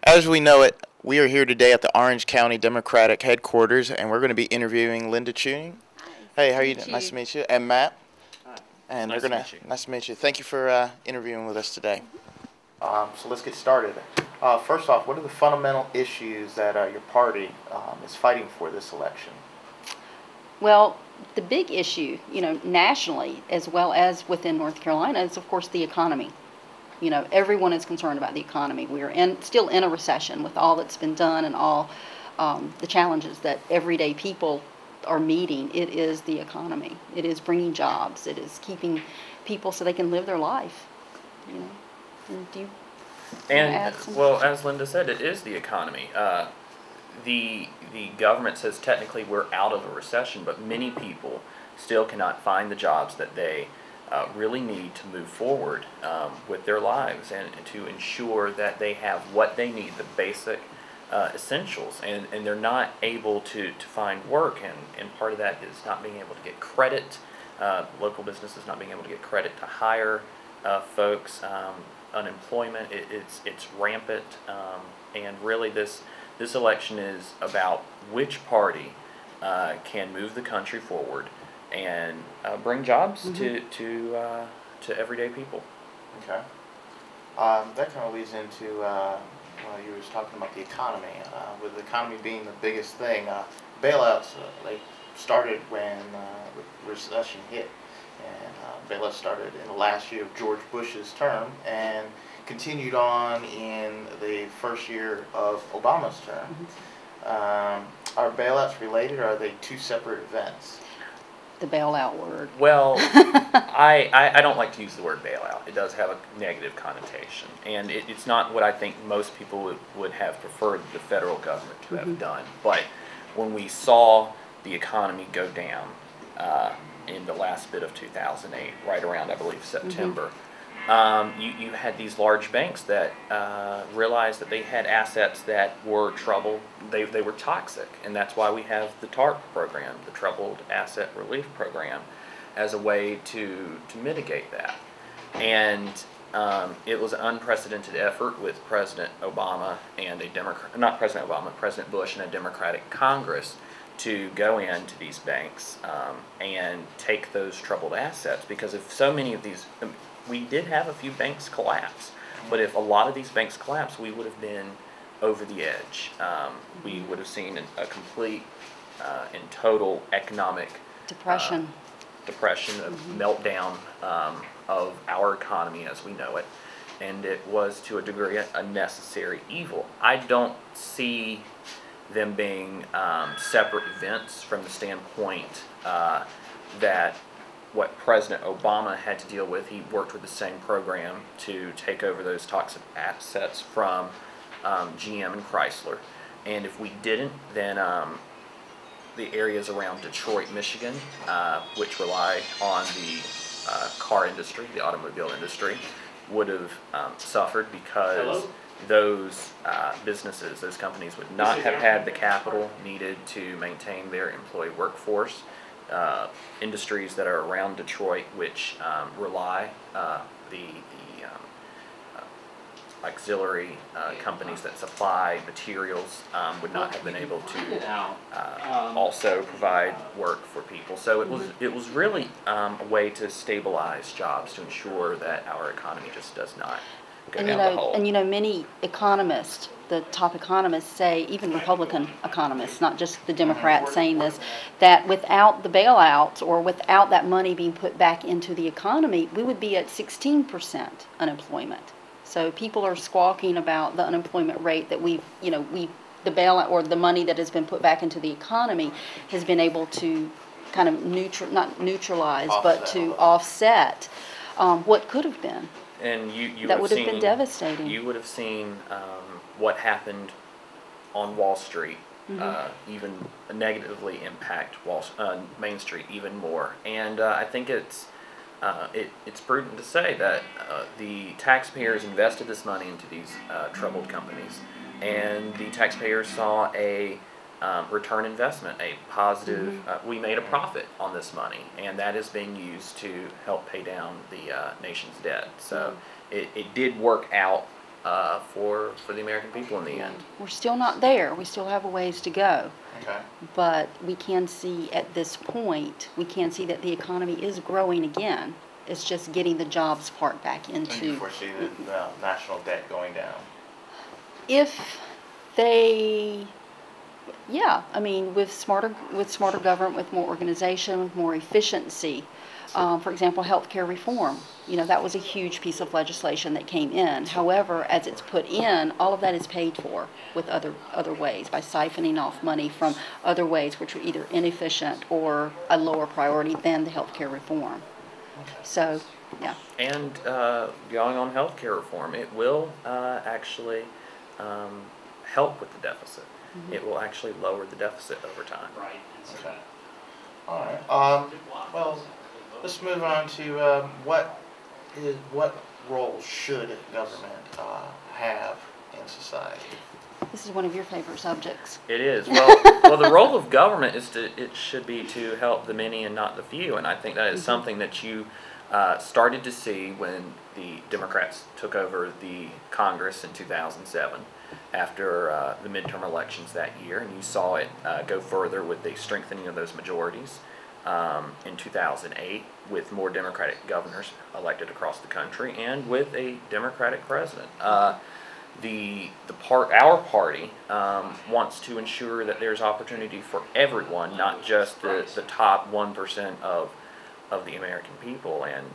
As we know it, we are here today at the Orange County Democratic headquarters, and we're going to be interviewing Linda Tuning. Hi, Hey, how nice are to you? meet Nice you. to meet you. And Matt. Hi. And Nice to meet you. nice to meet you. Thank you for interviewing with us today. Mhm. So let's get started. First off, what are the fundamental issues that your party is fighting for this election? Well, the big issue, nationally as well as within North Carolina is, of course, the economy. Everyone is concerned about the economy. We're still in a recession with all that's been done and all the challenges that everyday people are meeting. It is the economy. It is bringing jobs. It is keeping people so they can live their life. And do you wanna add And some? well, as Linda said, it is the economy. The government says technically we're out of a recession, but many people still cannot find the jobs that they really need to move forward with their lives and to ensure that they have what they need, the basic essentials, and they're not able to find work, and part of that is not being able to get credit. Local businesses not being able to get credit to hire folks. Unemployment, it's rampant, and really this election is about which party can move the country forward and bring jobs to everyday people. Okay. That kind of leads into well, you were just talking about the economy. With the economy being the biggest thing, bailouts they started when the recession hit, and bailouts started in the last year of George Bush's term and continued on in the first year of Obama's term. Are bailouts related, or are they two separate events? The bailout word. Well, I don't like to use the word bailout. It does have a negative connotation, and it's not what I think most people would have preferred the federal government to have done. But when we saw the economy go down in the last bit of 2008, right around, I believe, September, you had these large banks that realized that they had assets that were troubled. They were toxic, and that's why we have the TARP program, the Troubled Asset Relief Program, as a way to mitigate that. And it was an unprecedented effort with President Obama and not President Obama, President Bush and a Democratic Congress to go into these banks and take those troubled assets, because if so many of these, we did have a few banks collapse, but if a lot of these banks collapsed, we would have been over the edge. We would have seen a complete and total economic Depression. depression, a meltdown of our economy as we know it, and it was to a degree a necessary evil. I don't see them being separate events from the standpoint that what President Obama had to deal with, he worked with the same program to take over those toxic assets from GM and Chrysler. And if we didn't, then the areas around Detroit, Michigan, which rely on the car industry, the automobile industry, would have suffered because those businesses, those companies would not have had the capital needed to maintain their employee workforce. Industries that are around Detroit, which rely the auxiliary companies that supply materials would not have been able to also provide work for people. So it was really a way to stabilize jobs, to ensure that our economy just does not go And down the hole. many economists, the top economists say, even Republican economists, not just the Democrats saying this, that without the bailouts or without that money being put back into the economy, we would be at 16% unemployment. So people are squawking about the unemployment rate that the bailout or the money that has been put back into the economy has been able to kind of not neutralize, but to offset what could have been. And you That would would have been devastating. You would have seen what happened on Wall Street even negatively impact Main Street even more. And I think it's prudent to say that the taxpayers invested this money into these troubled companies, and the taxpayers saw a return investment, a positive. We made a profit on this money, and that is being used to help pay down the nation's debt. So it did work out for the American people in the end. We're still not there. We still have a ways to go. Okay. But we can see at this point, we can see that the economy is growing again. It's just getting the jobs part back And do you into. foresee the national debt going down? If they, yeah, I mean, with smarter government, with more organization, with more efficiency. For example, healthcare reform. That was a huge piece of legislation that came in. However, as it's put in, all of that is paid for with other ways, by siphoning off money from other ways which are either inefficient or a lower priority than the healthcare reform. So, yeah. And going on healthcare reform, it will actually help with the deficit. It will actually lower the deficit over time. Okay. All right. Well, let's move on to what role should government have in society? This is one of your favorite subjects. It is. Well, the role of government it should be to help the many and not the few, and I think that is something that you started to see when the Democrats took over the Congress in 2007 after the midterm elections that year, and you saw it go further with the strengthening of those majorities in 2008 with more Democratic governors elected across the country and with a Democratic president. Our party wants to ensure that there's opportunity for everyone, not just the top 1% of the American people, and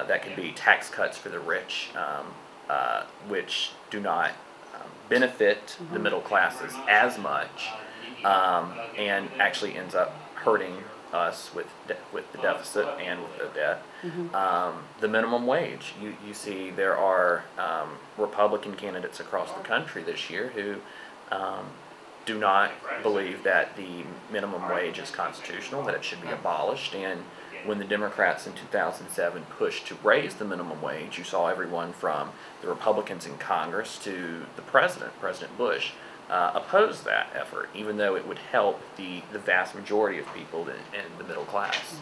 that could be tax cuts for the rich, which do not benefit the middle classes as much, and actually ends up hurting us with the deficit and with the debt. The minimum wage. You see there are Republican candidates across the country this year who do not believe that the minimum wage is constitutional, that it should be abolished. And when the Democrats in 2007 pushed to raise the minimum wage, you saw everyone from the Republicans in Congress to the President Bush, oppose that effort, even though it would help the vast majority of people in the middle class.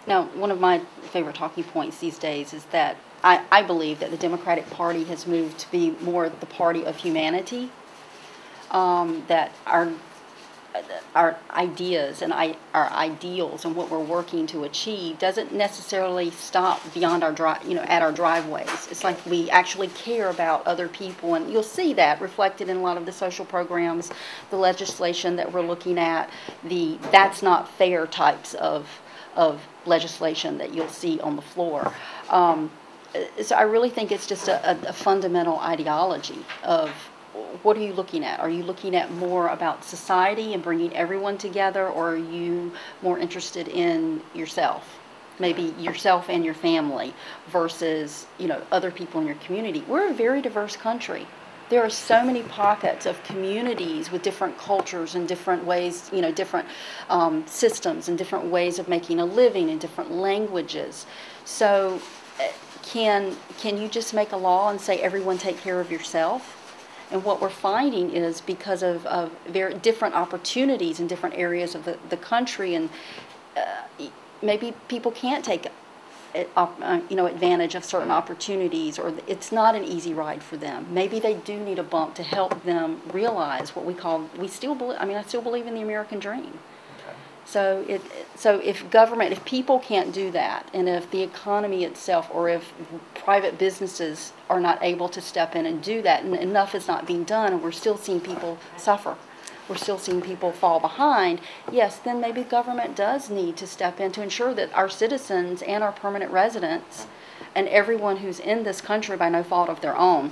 Now, one of my favorite talking points these days is that I believe that the Democratic Party has moved to be more the party of humanity, that our ideas and our ideals and what we're working to achieve doesn't necessarily stop beyond our at our driveways. It's like we actually care about other people, and you'll see that reflected in a lot of the social programs, the legislation that we're looking at, the that's not fair types of legislation that you'll see on the floor. So I really think it's just a fundamental ideology of what are you looking at? Are you looking at more about society and bringing everyone together, or are you more interested in yourself? Maybe yourself and your family versus, other people in your community. We're a very diverse country. There are so many pockets of communities with different cultures and different ways, different systems and different ways of making a living and different languages. So can you just make a law and say everyone take care of yourself? And what we're finding is because of very different opportunities in different areas of the country, and maybe people can't take advantage of certain opportunities, or it's not an easy ride for them. Maybe they do need a bump to help them realize what I still believe in the American dream. So if people can't do that, and if the economy itself, or if private businesses are not able to step in and do that, and enough is not being done, and we're still seeing people suffer, we're still seeing people fall behind, yes, then maybe government does need to step in to ensure that our citizens and our permanent residents and everyone who's in this country by no fault of their own,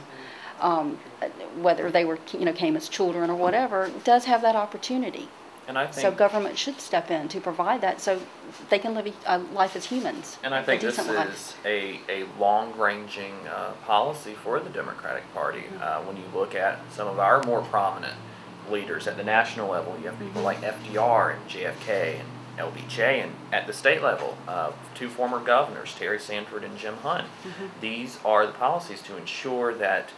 whether they were came as children or whatever, does have that opportunity. And I think, so government should step in to provide that so they can live a life as humans. And I think this is a long-ranging policy for the Democratic Party. When you look at some of our more prominent leaders at the national level, you have people like FDR and JFK and LBJ, and at the state level, two former governors, Terry Sanford and Jim Hunt. These are the policies to ensure that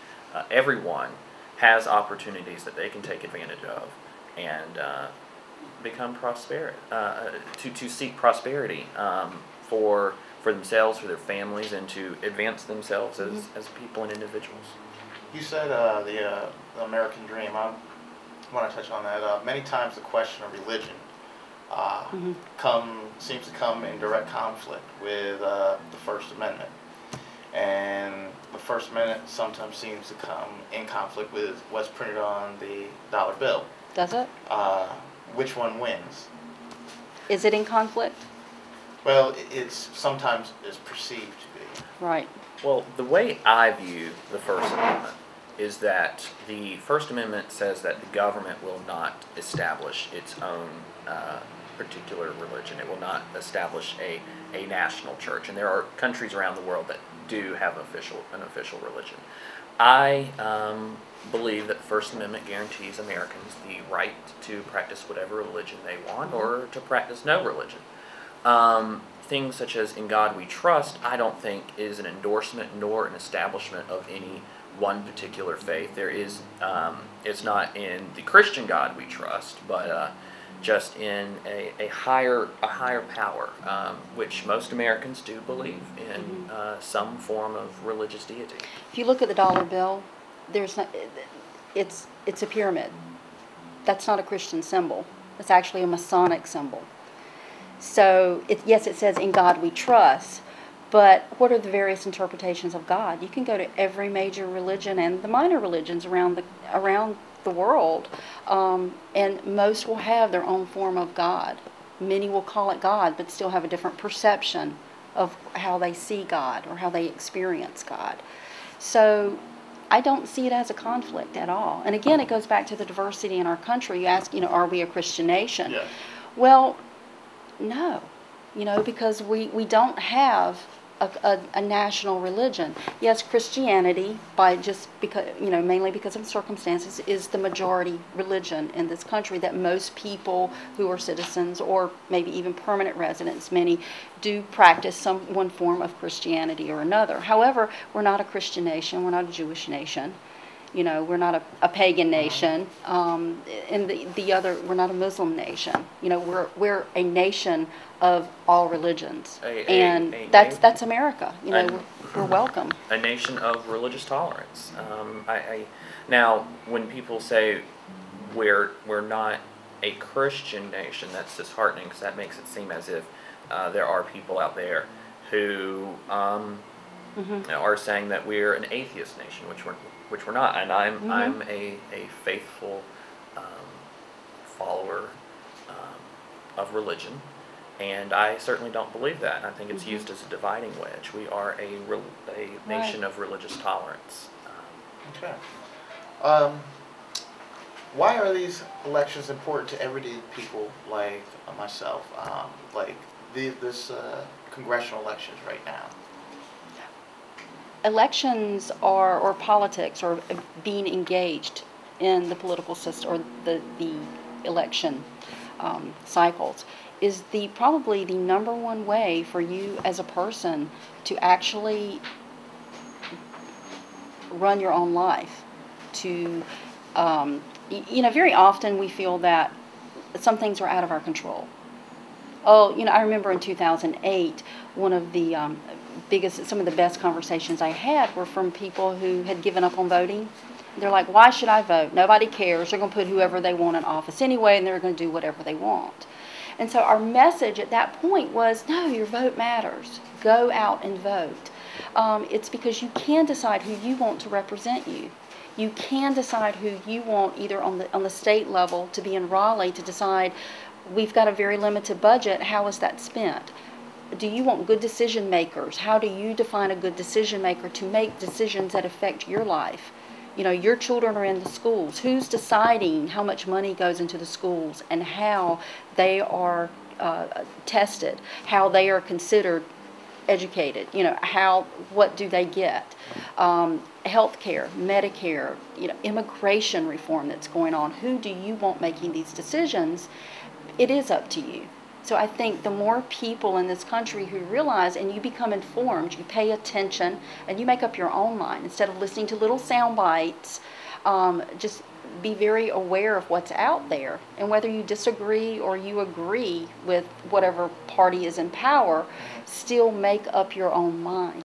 everyone has opportunities that they can take advantage of and become to seek prosperity for themselves, for their families, and to advance themselves as people and individuals. You said the American dream. I want to touch on that. Many times the question of religion seems to come in direct conflict with the First Amendment. And the First Amendment sometimes seems to come in conflict with what's printed on the dollar bill. Does it? Which one wins? Is it in conflict? Well, it's sometimes is perceived to be. Right. Well, the way I view the First Amendment is that the First Amendment says that the government will not establish its own particular religion. It will not establish a national church. And there are countries around the world that do have an official religion. I believe that the First Amendment guarantees Americans the right to practice whatever religion they want or to practice no religion. Things such as "In God We Trust," I don't think is an endorsement nor an establishment of any one particular faith. There is, it's not in the Christian God we trust, but just in a higher power, which most Americans do believe in some form of religious deity. If you look at the dollar bill, it's a pyramid. That's not a Christian symbol. It's actually a Masonic symbol. So, yes, it says "In God We Trust," but what are the various interpretations of God? You can go to every major religion and the minor religions around the world, and most will have their own form of God. Many will call it God, but still have a different perception of how they see God or how they experience God. So I don't see it as a conflict at all. And again, it goes back to the diversity in our country. You ask, are we a Christian nation? Yes. Well, no, because we don't have a national religion. Yes, Christianity, mainly because of circumstances, is the majority religion in this country that most people who are citizens or maybe even permanent residents, many do practice one form of Christianity or another. However, we're not a Christian nation, we're not a Jewish nation. We're not a pagan nation, and we're not a Muslim nation. We're a nation of all religions, and that's America. We're welcome. A nation of religious tolerance. Now, when people say we're not a Christian nation, that's disheartening because that makes it seem as if there are people out there who are saying that we're an atheist nation, which we're not, and I'm a faithful follower of religion, and I certainly don't believe that. I think it's used as a dividing wedge. We are a nation of religious tolerance. Okay. Why are these elections important to everyday people like myself? Like this congressional elections right now. Elections or politics or being engaged in the political system or the election cycles is probably the number one way for you as a person to actually run your own life. Very often we feel that some things are out of our control. I remember in 2008, one of the some of the best conversations I had were from people who had given up on voting. They're like, why should I vote? Nobody cares. They're going to put whoever they want in office anyway, and they're going to do whatever they want. And so our message at that point was, no, your vote matters. Go out and vote. It's because you can decide who you want to represent you. You can decide who you want either on the state level to be in Raleigh to decide, we've got a very limited budget, how is that spent? Do you want good decision makers? How do you define a good decision maker to make decisions that affect your life? Your children are in the schools. Who's deciding how much money goes into the schools and how they are tested, how they are considered educated? What do they get? Health care, Medicare, immigration reform that's going on. Who do you want making these decisions? It is up to you. So I think the more people in this country who realize, and you become informed, you pay attention, and you make up your own mind instead of listening to little sound bites. Just be very aware of what's out there, and whether you disagree or you agree with whatever party is in power, still make up your own mind.